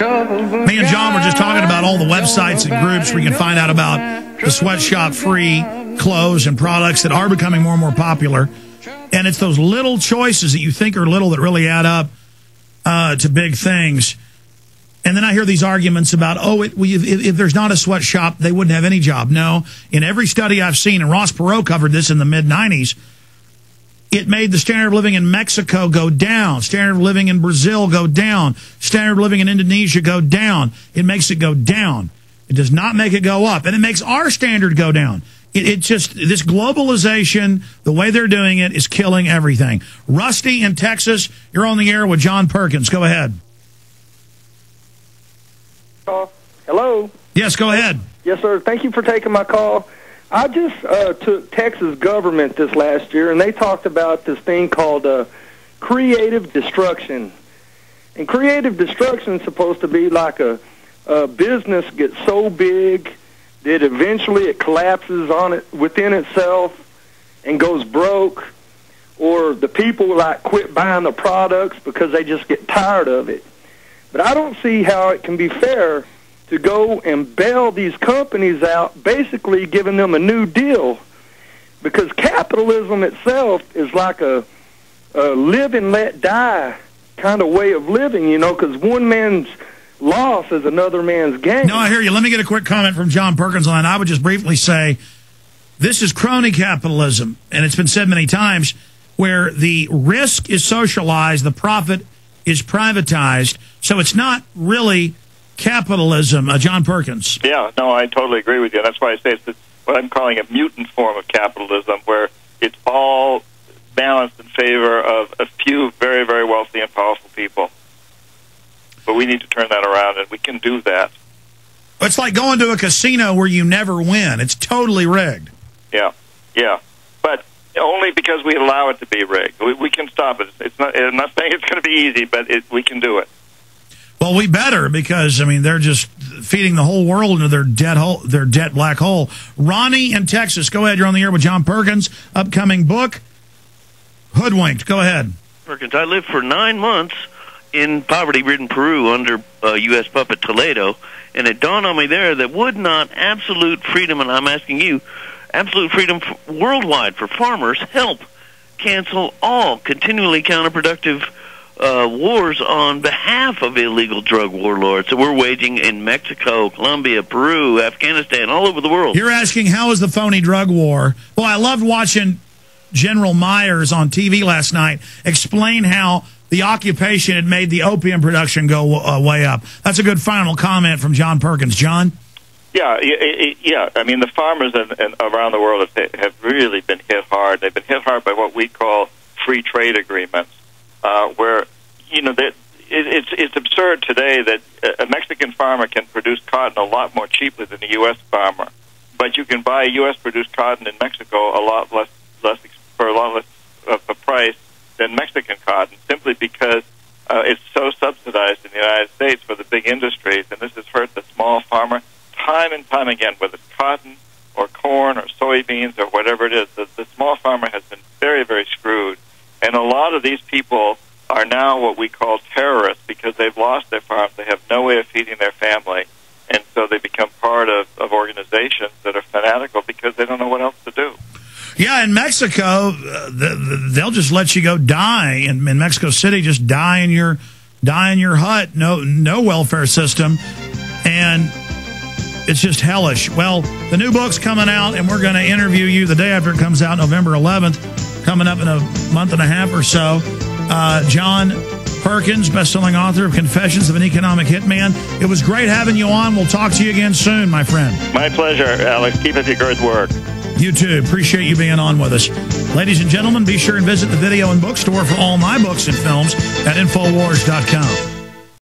Me and John were just talking about all the websites and groups where you can find out about the sweatshop-free clothes and products that are becoming more and more popular. And it's those little choices that you think are little that really add up to big things. And then I hear these arguments about, if there's not a sweatshop, they wouldn't have any job. No, in every study I've seen, and Ross Perot covered this in the mid-'90s, it made the standard of living in Mexico go down, standard of living in Brazil go down, standard of living in Indonesia go down. It makes it go down. It does not make it go up. And it makes our standard go down. It just, this globalization, the way they're doing it is killing everything. Rusty in Texas, you're on the air with John Perkins. Go ahead. Hello? Yes, go ahead. Yes, sir. Thank you for taking my call. I just took Texas government this last year, and they talked about this thing called creative destruction. And creative destruction is supposed to be like a business gets so big that eventually it collapses on it within itself and goes broke, or the people like quit buying the products because they just get tired of it. But I don't see how it can be fair to go and bail these companies out, basically giving them a new deal, because capitalism itself is like a live and let die kind of way of living, you know, because one man's loss is another man's gain. No, I hear you. Let me get a quick comment from John Perkins on that. I would just briefly say this is crony capitalism, and it's been said many times, where the risk is socialized, the profit is privatized, so it's not really capitalism. John Perkins. Yeah, no, I totally agree with you. That's why I say it's what I'm calling a mutant form of capitalism, where it's all balanced in favor of a few very, very wealthy and powerful people. But we need to turn that around, and we can do that. It's like going to a casino where you never win. It's totally rigged. Yeah, yeah. But only because we allow it to be rigged. We can stop it. I'm not saying it's going to be easy, but we can do it. Well, we better, because, I mean, they're just feeding the whole world into their debt black hole. Ronnie in Texas, go ahead. You're on the air with John Perkins. Upcoming book, Hoodwinked. Go ahead. Perkins, I lived for 9 months in poverty-ridden Peru under U.S. puppet Toledo, and it dawned on me there that would not absolute freedom, and I'm asking you, absolute freedom worldwide for farmers help cancel all continually counterproductive wars on behalf of illegal drug warlords that we're waging in Mexico, Colombia, Peru, Afghanistan, all over the world. You're asking, how is the phony drug war? Well, I loved watching General Myers on TV last night explain how the occupation had made the opium production go way up. That's a good final comment from John Perkins. John? Yeah. I mean, the farmers around the world have really been hit hard. They've been hit hard by what we call free trade agreements, where, you know, it's absurd today that a Mexican farmer can produce cotton a lot more cheaply than a U.S. farmer, but you can buy U.S.-produced cotton in Mexico for a lot less of a price than Mexican cotton, simply because it's so subsidized in the United States for the big industries, and this has hurt the small farmer time and time again, whether it's cotton or corn or soybeans or whatever it is. The small farmer has been very, very screwed, and a lot of these people are now what we call terrorists because they've lost their farms. They have no way of feeding their family, and so they become part of organizations that are fanatical because they don't know what else to do. Yeah, in Mexico, they'll just let you go die in Mexico City. Just die in your hut. No welfare system, and it's just hellish. Well, the new book's coming out, and we're going to interview you the day after it comes out, November 11th, coming up in a month and a half or so. John Perkins, best-selling author of Confessions of an Economic Hitman. It was great having you on. We'll talk to you again soon, my friend. My pleasure, Alex. Keep up your good work. You too. Appreciate you being on with us. Ladies and gentlemen, be sure and visit the video and bookstore for all my books and films at Infowars.com.